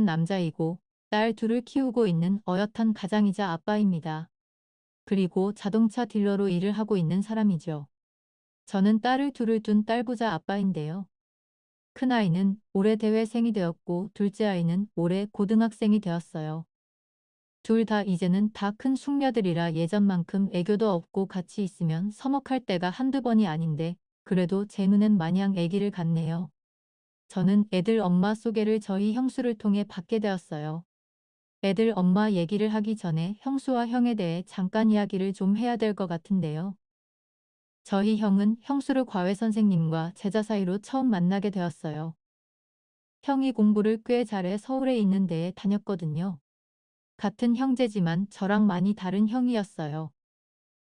남자이고 딸 둘을 키우고 있는 어엿한 가장이자 아빠입니다. 그리고 자동차 딜러로 일을 하고 있는 사람이죠. 저는 딸을 둘을 둔 딸부자 아빠인데요. 큰아이는 올해 대회생이 되었고 둘째 아이는 올해 고등학생이 되었어요. 둘 다 이제는 다 큰 숙녀들이라 예전만큼 애교도 없고 같이 있으면 서먹할 때가 한두 번이 아닌데 그래도 제 눈엔 마냥 애기를 같네요. 저는 애들 엄마 소개를 저희 형수를 통해 받게 되었어요. 애들 엄마 얘기를 하기 전에 형수와 형에 대해 잠깐 이야기를 좀 해야 될 것 같은데요. 저희 형은 형수를 과외 선생님과 제자 사이로 처음 만나게 되었어요. 형이 공부를 꽤 잘해 서울에 있는 데에 다녔거든요. 같은 형제지만 저랑 많이 다른 형이었어요.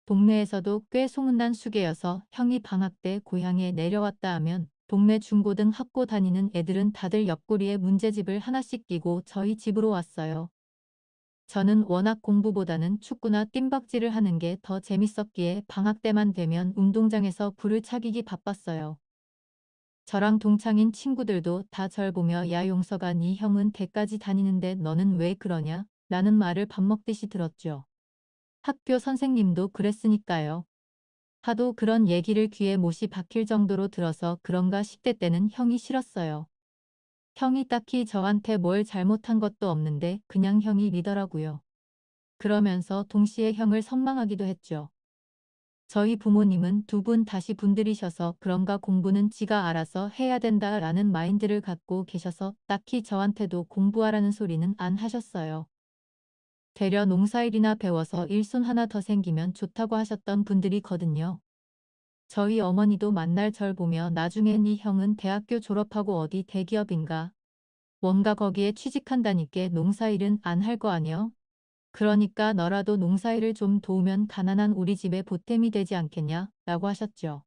동네에서도 꽤 소문난 수계여서 형이 방학 때 고향에 내려왔다 하면 동네 중고등 학교 다니는 애들은 다들 옆구리에 문제집을 하나씩 끼고 저희 집으로 왔어요. 저는 워낙 공부보다는 축구나 뜀박질을 하는 게 더 재밌었기에 방학 때만 되면 운동장에서 불을 차기기 바빴어요. 저랑 동창인 친구들도 다 절 보며 야 용서가 네 형은 대까지 다니는데 너는 왜 그러냐? 라는 말을 밥 먹듯이 들었죠. 학교 선생님도 그랬으니까요. 하도 그런 얘기를 귀에 못이 박힐 정도로 들어서 그런가 10대 때는 형이 싫었어요. 형이 딱히 저한테 뭘 잘못한 것도 없는데 그냥 형이 리더라고요. 그러면서 동시에 형을 선망하기도 했죠. 저희 부모님은 두 분 다시 분들이셔서 그런가 공부는 지가 알아서 해야 된다라는 마인드를 갖고 계셔서 딱히 저한테도 공부하라는 소리는 안 하셨어요. 되려 농사일이나 배워서 일손 하나 더 생기면 좋다고 하셨던 분들이거든요. 저희 어머니도 만날 절 보며 나중에 네 형은 대학교 졸업하고 어디 대기업인가 뭔가 거기에 취직한다니께 농사일은 안 할 거 아니여? 그러니까 너라도 농사일을 좀 도우면 가난한 우리 집에 보탬이 되지 않겠냐? 라고 하셨죠.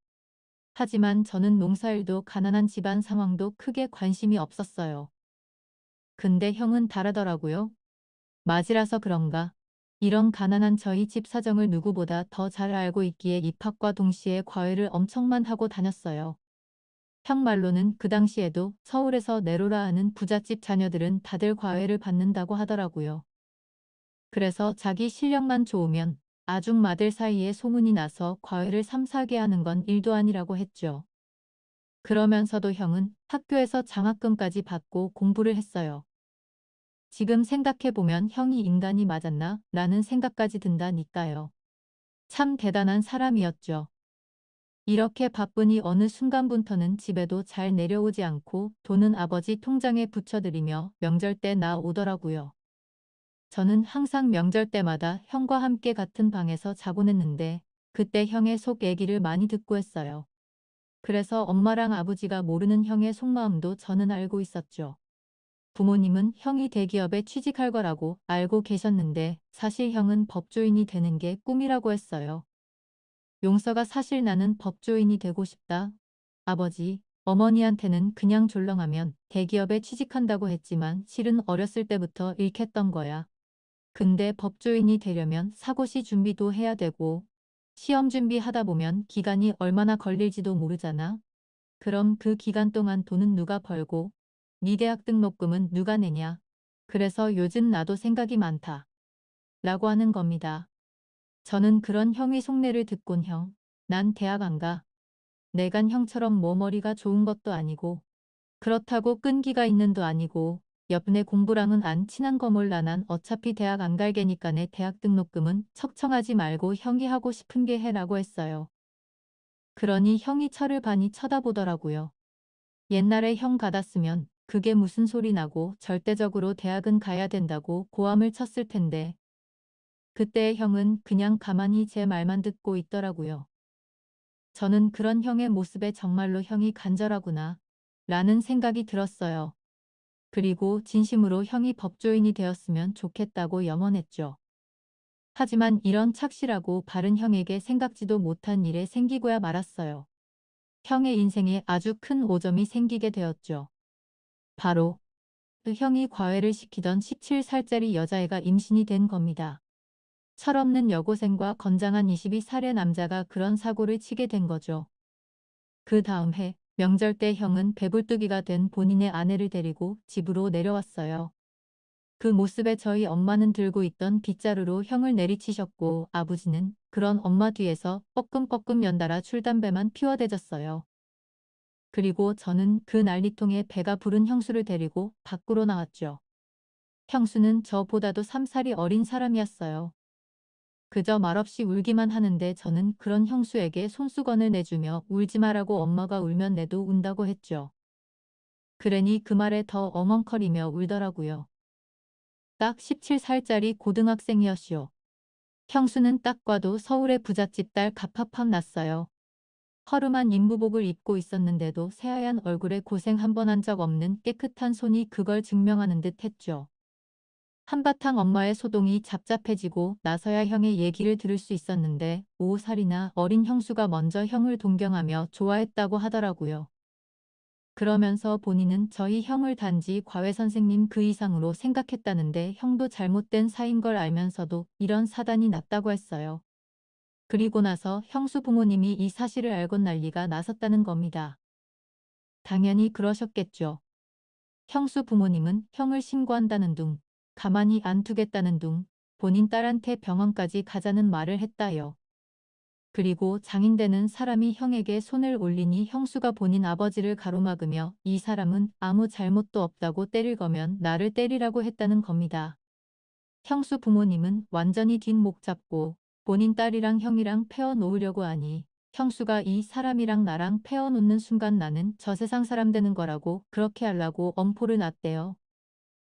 하지만 저는 농사일도 가난한 집안 상황도 크게 관심이 없었어요. 근데 형은 다르더라고요. 맞이라서 그런가. 이런 가난한 저희 집 사정을 누구보다 더 잘 알고 있기에 입학과 동시에 과외를 엄청만 하고 다녔어요. 형 말로는 그 당시에도 서울에서 내로라 하는 부잣집 자녀들은 다들 과외를 받는다고 하더라고요. 그래서 자기 실력만 좋으면 아중마들 사이에 소문이 나서 과외를 3, 4개 하는 건 일도 아니라고 했죠. 그러면서도 형은 학교에서 장학금까지 받고 공부를 했어요. 지금 생각해보면 형이 인간이 맞았나? 라는 생각까지 든다니까요. 참 대단한 사람이었죠. 이렇게 바쁘니 어느 순간부터는 집에도 잘 내려오지 않고 돈은 아버지 통장에 붙여드리며 명절 때 나 오더라고요. 저는 항상 명절 때마다 형과 함께 같은 방에서 자곤 했는데 그때 형의 속 얘기를 많이 듣고 했어요. 그래서 엄마랑 아버지가 모르는 형의 속마음도 저는 알고 있었죠. 부모님은 형이 대기업에 취직할 거라고 알고 계셨는데 사실 형은 법조인이 되는 게 꿈이라고 했어요. 용서가 사실 나는 법조인이 되고 싶다. 아버지, 어머니한테는 그냥 졸렁하면 대기업에 취직한다고 했지만 실은 어렸을 때부터 읽혔던 거야. 근데 법조인이 되려면 사고시 준비도 해야 되고 시험 준비하다 보면 기간이 얼마나 걸릴지도 모르잖아. 그럼 그 기간 동안 돈은 누가 벌고 네 대학 등록금은 누가 내냐. 그래서 요즘 나도 생각이 많다. 라고 하는 겁니다. 저는 그런 형의 속내를 듣곤 형, 난 대학 안 가. 내간 형처럼 뭐 머리가 좋은 것도 아니고 그렇다고 끈기가 있는도 아니고 옆네 공부랑은 안 친한 거 몰라 난 어차피 대학 안 갈 게니까 내 대학 등록금은 척청하지 말고 형이 하고 싶은 게 해라고 했어요. 그러니 형이 저를 많이 쳐다보더라고요. 옛날에 형 같았으면 그게 무슨 소리 나고 절대적으로 대학은 가야 된다고 고함을 쳤을 텐데 그때의 형은 그냥 가만히 제 말만 듣고 있더라고요. 저는 그런 형의 모습에 정말로 형이 간절하구나 라는 생각이 들었어요. 그리고 진심으로 형이 법조인이 되었으면 좋겠다고 염원했죠. 하지만 이런 착실하고 바른 형에게 생각지도 못한 일에 생기고야 말았어요. 형의 인생에 아주 큰 오점이 생기게 되었죠. 바로 그 형이 과외를 시키던 17살짜리 여자애가 임신이 된 겁니다. 철없는 여고생과 건장한 22살의 남자가 그런 사고를 치게 된 거죠. 그 다음 해 명절 때 형은 배불뚝이가 된 본인의 아내를 데리고 집으로 내려왔어요. 그 모습에 저희 엄마는 들고 있던 빗자루로 형을 내리치셨고 아버지는 그런 엄마 뒤에서 뻐끔뻐끔 연달아 출담배만 피워대졌어요. 그리고 저는 그 난리통에 배가 부른 형수를 데리고 밖으로 나왔죠. 형수는 저보다도 3살이 어린 사람이었어요. 그저 말없이 울기만 하는데 저는 그런 형수에게 손수건을 내주며 울지 마라고 엄마가 울면 내도 운다고 했죠. 그러니 그 말에 더 엉엉거리며 울더라고요. 딱 17살짜리 고등학생이었시오. 형수는 딱 봐도 서울의 부잣집 딸 갑합합 났어요. 허름한 인부복을 입고 있었는데도 새하얀 얼굴에 고생 한 번 한 적 없는 깨끗한 손이 그걸 증명하는 듯 했죠. 한바탕 엄마의 소동이 잡잡해지고 나서야 형의 얘기를 들을 수 있었는데 5살이나 어린 형수가 먼저 형을 동경하며 좋아했다고 하더라고요. 그러면서 본인은 저희 형을 단지 과외 선생님 그 이상으로 생각했다는데 형도 잘못된 사이인 걸 알면서도 이런 사단이 났다고 했어요. 그리고 나서 형수 부모님이 이 사실을 알곤 난리가 났었다는 겁니다. 당연히 그러셨겠죠. 형수 부모님은 형을 신고한다는 둥, 가만히 안 두겠다는 둥, 본인 딸한테 병원까지 가자는 말을 했다요. 그리고 장인되는 사람이 형에게 손을 올리니 형수가 본인 아버지를 가로막으며 이 사람은 아무 잘못도 없다고 때릴 거면 나를 때리라고 했다는 겁니다. 형수 부모님은 완전히 뒷목 잡고 본인 딸이랑 형이랑 패어 놓으려고 하니 형수가 이 사람이랑 나랑 패어 놓는 순간 나는 저 세상 사람 되는 거라고 그렇게 하려고 엄포를 놨대요.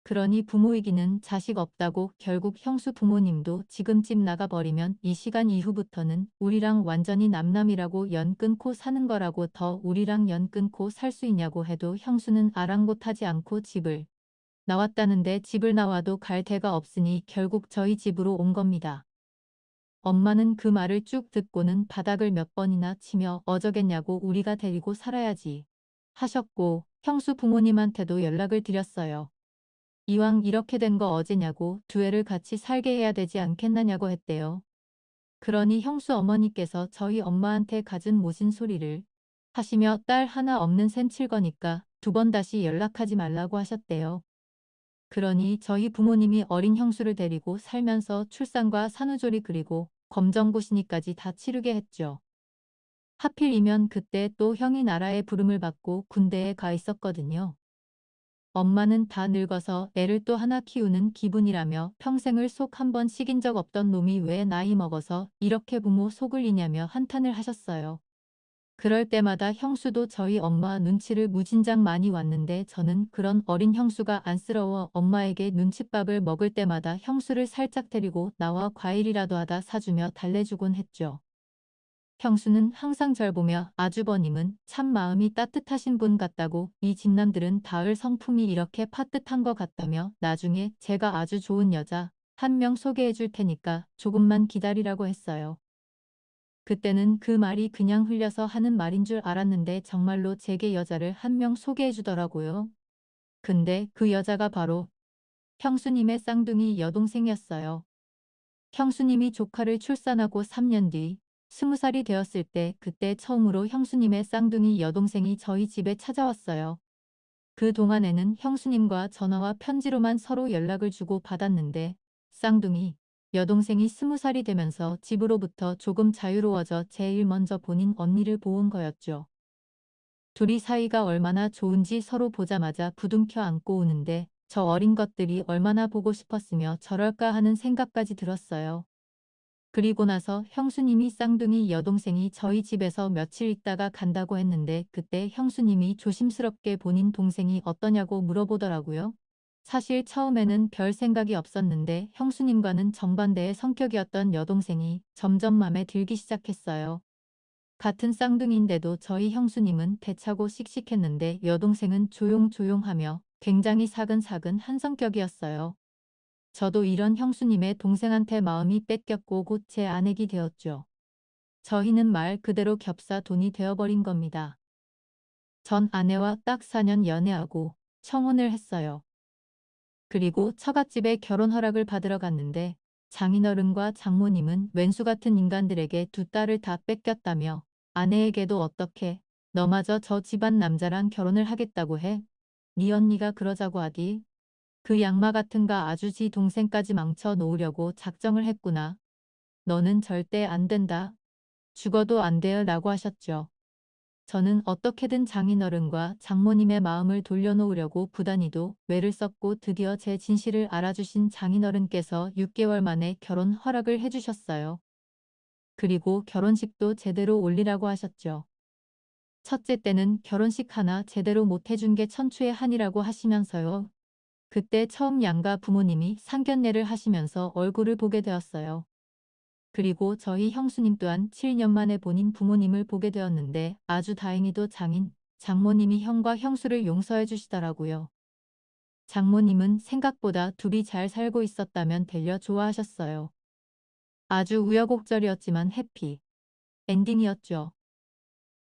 그러니 부모이기는 자식 없다고 결국 형수 부모님도 지금쯤 나가버리면 이 시간 이후부터는 우리랑 완전히 남남이라고 연 끊고 사는 거라고 더 우리랑 연 끊고 살 수 있냐고 해도 형수는 아랑곳하지 않고 집을 나왔다는데 집을 나와도 갈 데가 없으니 결국 저희 집으로 온 겁니다. 엄마는 그 말을 쭉 듣고는 바닥을 몇 번이나 치며 어쩌겠냐고 우리가 데리고 살아야지 하셨고 형수 부모님한테도 연락을 드렸어요. 이왕 이렇게 된 거 어제냐고 두 애를 같이 살게 해야 되지 않겠느냐고 했대요. 그러니 형수 어머니께서 저희 엄마한테 갖은 모진 소리를 하시며 딸 하나 없는 셈 칠 거니까 두 번 다시 연락하지 말라고 하셨대요. 그러니 저희 부모님이 어린 형수를 데리고 살면서 출산과 산후조리 그리고 검정고시니까지 다 치르게 했죠. 하필이면 그때 또 형이 나라의 부름을 받고 군대에 가 있었거든요. 엄마는 다 늙어서 애를 또 하나 키우는 기분이라며 평생을 속 한 번 식인 적 없던 놈이 왜 나이 먹어서 이렇게 부모 속을 이냐며 한탄을 하셨어요. 그럴 때마다 형수도 저희 엄마 눈치를 무진장 많이 왔는데 저는 그런 어린 형수가 안쓰러워 엄마에게 눈칫밥을 먹을 때마다 형수를 살짝 데리고 나와 과일이라도 하다 사주며 달래주곤 했죠. 형수는 항상 절 보며 아주버님은 참 마음이 따뜻하신 분 같다고 이 집남들은 닿을 성품이 이렇게 팥듯한 것 같다며 나중에 제가 아주 좋은 여자 한 명 소개해 줄 테니까 조금만 기다리라고 했어요. 그때는 그 말이 그냥 흘려서 하는 말인 줄 알았는데 정말로 제게 여자를 한 명 소개해 주더라고요. 근데 그 여자가 바로 형수님의 쌍둥이 여동생이었어요. 형수님이 조카를 출산하고 3년 뒤 20살이 되었을 때 그때 처음으로 형수님의 쌍둥이 여동생이 저희 집에 찾아왔어요. 그 동안에는 형수님과 전화와 편지로만 서로 연락을 주고 받았는데 쌍둥이 여동생이 20살이 되면서 집으로부터 조금 자유로워져 제일 먼저 본인 언니를 보은 거였죠. 둘이 사이가 얼마나 좋은지 서로 보자마자 부둥켜 안고 우는데 저 어린 것들이 얼마나 보고 싶었으며 저럴까 하는 생각까지 들었어요. 그리고 나서 형수님이 쌍둥이 여동생이 저희 집에서 며칠 있다가 간다고 했는데 그때 형수님이 조심스럽게 본인 동생이 어떠냐고 물어보더라고요. 사실 처음에는 별 생각이 없었는데 형수님과는 정반대의 성격이었던 여동생이 점점 맘에 들기 시작했어요. 같은 쌍둥이인데도 저희 형수님은 대차고 씩씩했는데 여동생은 조용조용하며 굉장히 사근사근한 성격이었어요. 저도 이런 형수님의 동생한테 마음이 뺏겼고 곧 제 아내기 되었죠. 저희는 말 그대로 겹사 돈이 되어버린 겁니다. 전 아내와 딱 4년 연애하고 청혼을 했어요. 그리고 처갓집에 결혼 허락을 받으러 갔는데 장인어른과 장모님은 왼수 같은 인간들에게 두 딸을 다 뺏겼다며 아내에게도 어떻게 너마저 저 집안 남자랑 결혼을 하겠다고 해? 네 언니가 그러자고 하디? 그 양마 같은가 아주 지 동생까지 망쳐 놓으려고 작정을 했구나. 너는 절대 안 된다. 죽어도 안 돼요 라고 하셨죠. 저는 어떻게든 장인어른과 장모님의 마음을 돌려놓으려고 부단히도 외를 썼고 드디어 제 진실을 알아주신 장인어른께서 6개월 만에 결혼 허락을 해주셨어요. 그리고 결혼식도 제대로 올리라고 하셨죠. 첫째 때는 결혼식 하나 제대로 못 해준 게 천추의 한이라고 하시면서요. 그때 처음 양가 부모님이 상견례를 하시면서 얼굴을 보게 되었어요. 그리고 저희 형수님 또한 7년 만에 본인 부모님을 보게 되었는데 아주 다행히도 장모님이 형과 형수를 용서해 주시더라고요. 장모님은 생각보다 둘이 잘 살고 있었다면 되려 좋아하셨어요. 아주 우여곡절이었지만 해피 엔딩이었죠.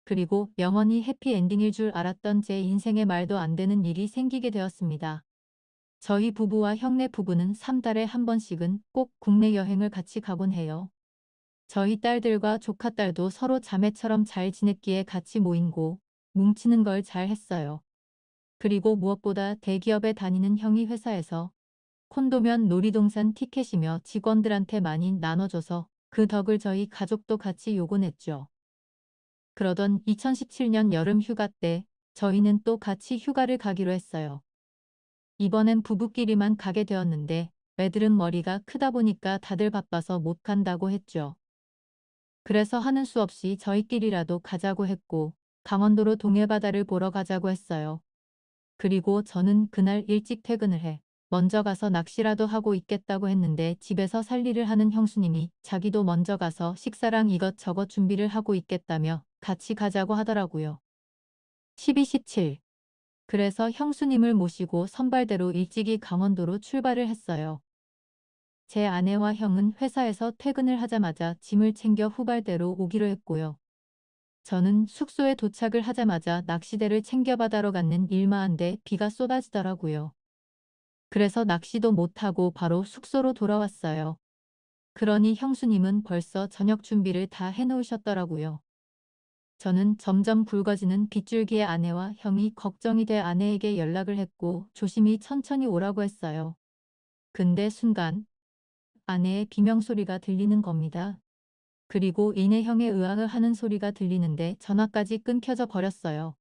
그리고 영원히 해피엔딩일 줄 알았던 제 인생에 말도 안 되는 일이 생기게 되었습니다. 저희 부부와 형네 부부는 3달에 한 번씩은 꼭 국내 여행을 같이 가곤 해요. 저희 딸들과 조카딸도 서로 자매처럼 잘 지냈기에 같이 모이고 뭉치는 걸 잘 했어요. 그리고 무엇보다 대기업에 다니는 형이 회사에서 콘도면 놀이동산 티켓이며 직원들한테 많이 나눠줘서 그 덕을 저희 가족도 같이 요곤 했죠. 그러던 2017년 여름 휴가 때 저희는 또 같이 휴가를 가기로 했어요. 이번엔 부부끼리만 가게 되었는데 애들은 머리가 크다 보니까 다들 바빠서 못 간다고 했죠. 그래서 하는 수 없이 저희끼리라도 가자고 했고 강원도로 동해바다를 보러 가자고 했어요. 그리고 저는 그날 일찍 퇴근을 해 먼저 가서 낚시라도 하고 있겠다고 했는데 집에서 살 일을 하는 형수님이 자기도 먼저 가서 식사랑 이것저것 준비를 하고 있겠다며 같이 가자고 하더라고요. 12.17 그래서 형수님을 모시고 선발대로 일찍이 강원도로 출발을 했어요. 제 아내와 형은 회사에서 퇴근을 하자마자 짐을 챙겨 후발대로 오기로 했고요. 저는 숙소에 도착을 하자마자 낚시대를 챙겨 바다로 갔는 일마한데 비가 쏟아지더라고요. 그래서 낚시도 못하고 바로 숙소로 돌아왔어요. 그러니 형수님은 벌써 저녁 준비를 다 해놓으셨더라고요. 저는 점점 굵어지는 빗줄기의 아내와 형이 걱정이 돼 아내에게 연락을 했고 조심히 천천히 오라고 했어요. 근데 순간 아내의 비명소리가 들리는 겁니다. 그리고 이내 형의 으악을 하는 소리가 들리는데 전화까지 끊겨져 버렸어요.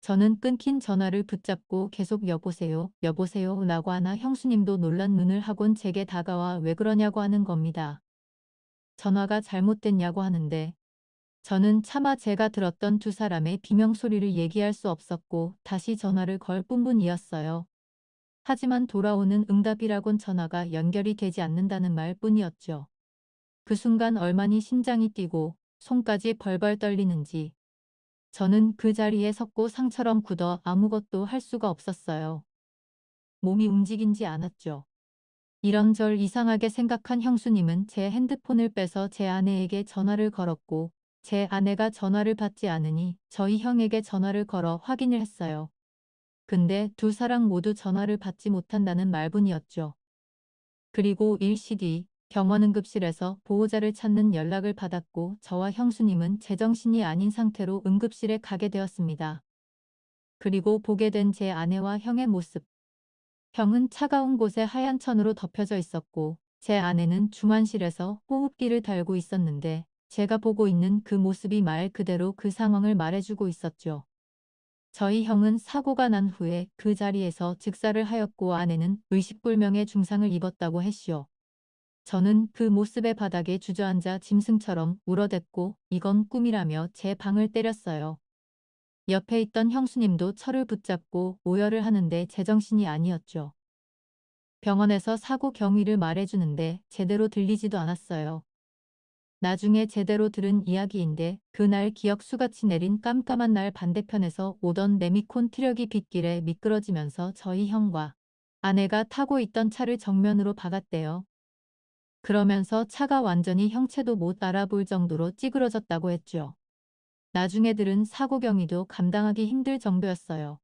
저는 끊긴 전화를 붙잡고 계속 여보세요, 여보세요 라고 하나 형수님도 놀란 눈을 하곤 제게 다가와 왜 그러냐고 하는 겁니다. 전화가 잘못됐냐고 하는데 저는 차마 제가 들었던 두 사람의 비명소리를 얘기할 수 없었고 다시 전화를 걸 뿐이었어요. 하지만 돌아오는 응답이라곤 전화가 연결이 되지 않는다는 말 뿐이었죠. 그 순간 얼마니 심장이 뛰고 손까지 벌벌 떨리는지 저는 그 자리에 섰고 상처럼 굳어 아무것도 할 수가 없었어요. 몸이 움직이지 않았죠. 이런저런 이상하게 생각한 형수님은 제 핸드폰을 빼서 제 아내에게 전화를 걸었고 제 아내가 전화를 받지 않으니 저희 형에게 전화를 걸어 확인을 했어요. 근데 두 사람 모두 전화를 받지 못한다는 말뿐이었죠. 그리고 일시 뒤 병원 응급실에서 보호자를 찾는 연락을 받았고 저와 형수님은 제정신이 아닌 상태로 응급실에 가게 되었습니다. 그리고 보게 된 제 아내와 형의 모습. 형은 차가운 곳에 하얀 천으로 덮여져 있었고 제 아내는 중환실에서 호흡기를 달고 있었는데 제가 보고 있는 그 모습이 말 그대로 그 상황을 말해주고 있었죠. 저희 형은 사고가 난 후에 그 자리에서 즉사를 하였고 아내는 의식불명의 중상을 입었다고 했시오. 저는 그 모습의 바닥에 주저앉아 짐승처럼 울어댔고 이건 꿈이라며 제 방을 때렸어요. 옆에 있던 형수님도 철을 붙잡고 오열을 하는데 제정신이 아니었죠. 병원에서 사고 경위를 말해주는데 제대로 들리지도 않았어요. 나중에 제대로 들은 이야기인데 그날 기억수같이 내린 깜깜한 날 반대편에서 오던 레미콘 트럭이 빗길에 미끄러지면서 저희 형과 아내가 타고 있던 차를 정면으로 박았대요. 그러면서 차가 완전히 형체도 못 알아볼 정도로 찌그러졌다고 했죠. 나중에 들은 사고 경위도 감당하기 힘들 정도였어요.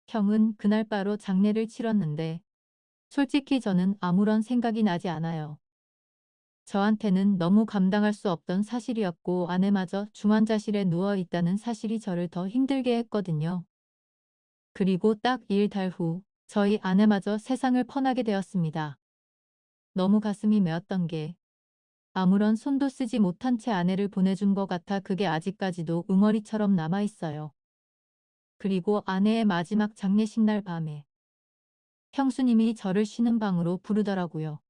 형은 그날 바로 장례를 치렀는데 솔직히 저는 아무런 생각이 나지 않아요. 저한테는 너무 감당할 수 없던 사실이었고 아내마저 중환자실에 누워 있다는 사실이 저를 더 힘들게 했거든요. 그리고 딱 1달 후 저희 아내마저 세상을 퍼나게 되었습니다. 너무 가슴이 메었던 게 아무런 손도 쓰지 못한 채 아내를 보내준 것 같아 그게 아직까지도 응어리처럼 남아있어요. 그리고 아내의 마지막 장례식 날 밤에 형수님이 저를 쉬는 방으로 부르더라고요.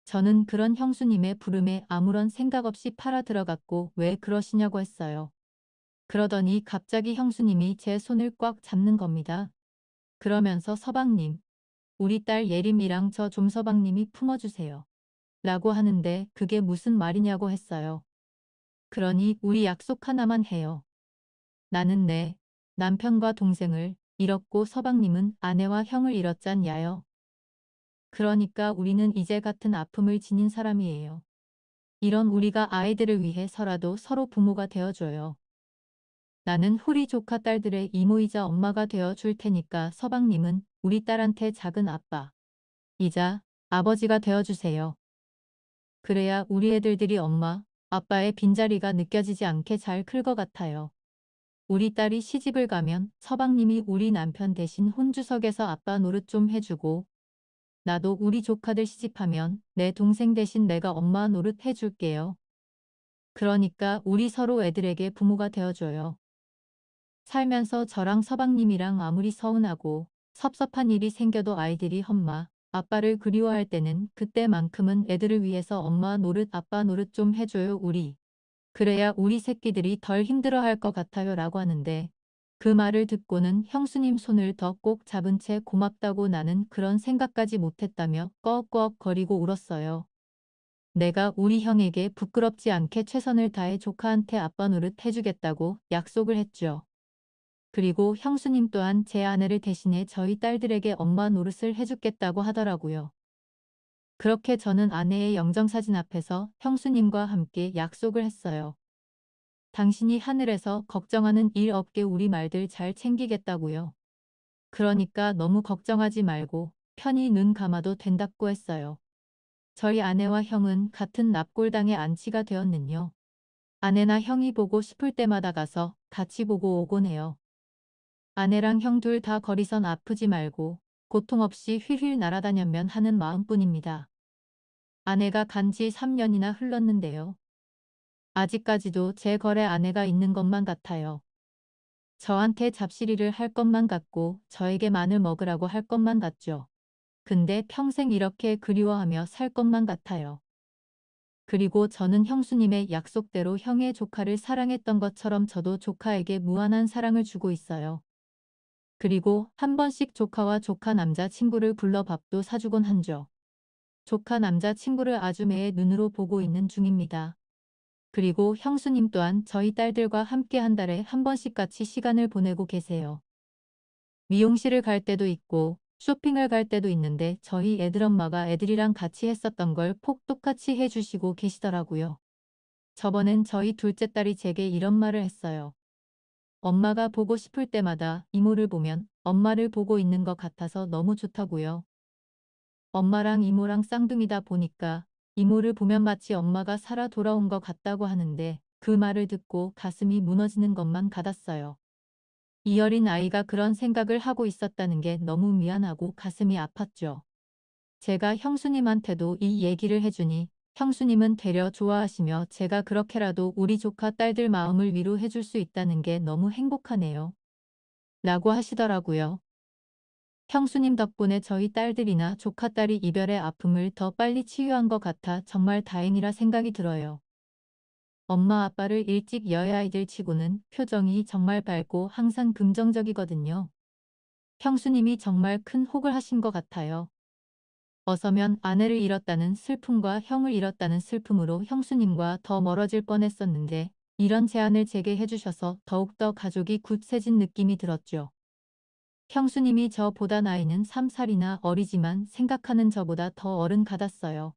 저는 그런 형수님의 부름에 아무런 생각 없이 팔아 들어갔고 왜 그러시냐고 했어요. 그러더니 갑자기 형수님이 제 손을 꽉 잡는 겁니다. 그러면서 서방님, 우리 딸 예림이랑 저 좀 서방님이 품어주세요. 라고 하는데 그게 무슨 말이냐고 했어요. 그러니 우리 약속 하나만 해요. 나는 내 남편과 동생을 잃었고 서방님은 아내와 형을 잃었잖야요. 그러니까 우리는 이제 같은 아픔을 지닌 사람이에요. 이런 우리가 아이들을 위해서라도 서로 부모가 되어줘요. 나는 후리 조카 딸들의 이모이자 엄마가 되어줄 테니까 서방님은 우리 딸한테 작은 아빠, 이자 아버지가 되어주세요. 그래야 우리 애들들이 엄마, 아빠의 빈자리가 느껴지지 않게 잘 클 것 같아요. 우리 딸이 시집을 가면 서방님이 우리 남편 대신 혼주석에서 아빠 노릇 좀 해주고 나도 우리 조카들 시집하면 내 동생 대신 내가 엄마 노릇 해줄게요. 그러니까 우리 서로 애들에게 부모가 되어줘요. 살면서 저랑 서방님이랑 아무리 서운하고 섭섭한 일이 생겨도 아이들이 엄마, 아빠를 그리워할 때는 그때만큼은 애들을 위해서 엄마 노릇 아빠 노릇 좀 해줘요 우리. 그래야 우리 새끼들이 덜 힘들어할 것 같아요 라고 하는데 그 말을 듣고는 형수님 손을 더 꼭 잡은 채 고맙다고 나는 그런 생각까지 못했다며 꺽꺽거리고 울었어요. 내가 우리 형에게 부끄럽지 않게 최선을 다해 조카한테 아빠 노릇 해주겠다고 약속을 했죠. 그리고 형수님 또한 제 아내를 대신해 저희 딸들에게 엄마 노릇을 해주겠다고 하더라고요. 그렇게 저는 아내의 영정사진 앞에서 형수님과 함께 약속을 했어요. 당신이 하늘에서 걱정하는 일 없게 우리 말들 잘 챙기겠다고요. 그러니까 너무 걱정하지 말고 편히 눈 감아도 된다고 했어요. 저희 아내와 형은 같은 납골당에 안치가 되었는요. 아내나 형이 보고 싶을 때마다 가서 같이 보고 오곤 해요. 아내랑 형 둘 다 거리선 아프지 말고 고통 없이 휠휠 날아다녔면 하는 마음뿐입니다. 아내가 간지 3년이나 흘렀는데요. 아직까지도 제 걸에 아내가 있는 것만 같아요. 저한테 잡시리를 할 것만 같고 저에게 마늘 먹으라고 할 것만 같죠. 근데 평생 이렇게 그리워하며 살 것만 같아요. 그리고 저는 형수님의 약속대로 형의 조카를 사랑했던 것처럼 저도 조카에게 무한한 사랑을 주고 있어요. 그리고 한 번씩 조카와 조카 남자친구를 불러 밥도 사주곤 한죠. 조카 남자친구를 아주 매의 눈으로 보고 있는 중입니다. 그리고 형수님 또한 저희 딸들과 함께 한 달에 한 번씩 같이 시간을 보내고 계세요. 미용실을 갈 때도 있고 쇼핑을 갈 때도 있는데 저희 애들 엄마가 애들이랑 같이 했었던 걸 폭 똑같이 해주시고 계시더라고요. 저번엔 저희 둘째 딸이 제게 이런 말을 했어요. 엄마가 보고 싶을 때마다 이모를 보면 엄마를 보고 있는 것 같아서 너무 좋다고요. 엄마랑 이모랑 쌍둥이다 보니까 이모를 보면 마치 엄마가 살아 돌아온 것 같다고 하는데 그 말을 듣고 가슴이 무너지는 것만 같았어요. 이 어린 아이가 그런 생각을 하고 있었다는 게 너무 미안하고 가슴이 아팠죠. 제가 형수님한테도 이 얘기를 해주니 형수님은 되려 좋아하시며 제가 그렇게라도 우리 조카 딸들 마음을 위로해 줄 수 있다는 게 너무 행복하네요. 라고 하시더라고요. 형수님 덕분에 저희 딸들이나 조카딸이 이별의 아픔을 더 빨리 치유한 것 같아 정말 다행이라 생각이 들어요. 엄마 아빠를 일찍 여의 아이들 치고는 표정이 정말 밝고 항상 긍정적이거든요. 형수님이 정말 큰 혹을 하신 것 같아요. 어서면 아내를 잃었다는 슬픔과 형을 잃었다는 슬픔으로 형수님과 더 멀어질 뻔했었는데 이런 제안을 제게 해주셔서 더욱더 가족이 굳세진 느낌이 들었죠. 형수님이 저보다 나이는 3살이나 어리지만 생각하는 저보다 더 어른 같았어요.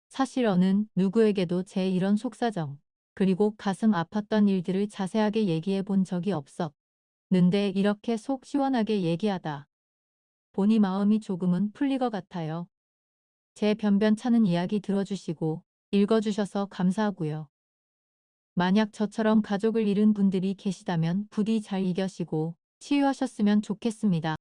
사실 어느 누구에게도 제 이런 속사정 그리고 가슴 아팠던 일들을 자세하게 얘기해 본 적이 없었는데 이렇게 속 시원하게 얘기하다 보니 마음이 조금은 풀릴 것 같아요. 제 변변찮은 이야기 들어주시고 읽어주셔서 감사하고요. 만약 저처럼 가족을 잃은 분들이 계시다면 부디 잘 이겨시고 치유하셨으면 좋겠습니다.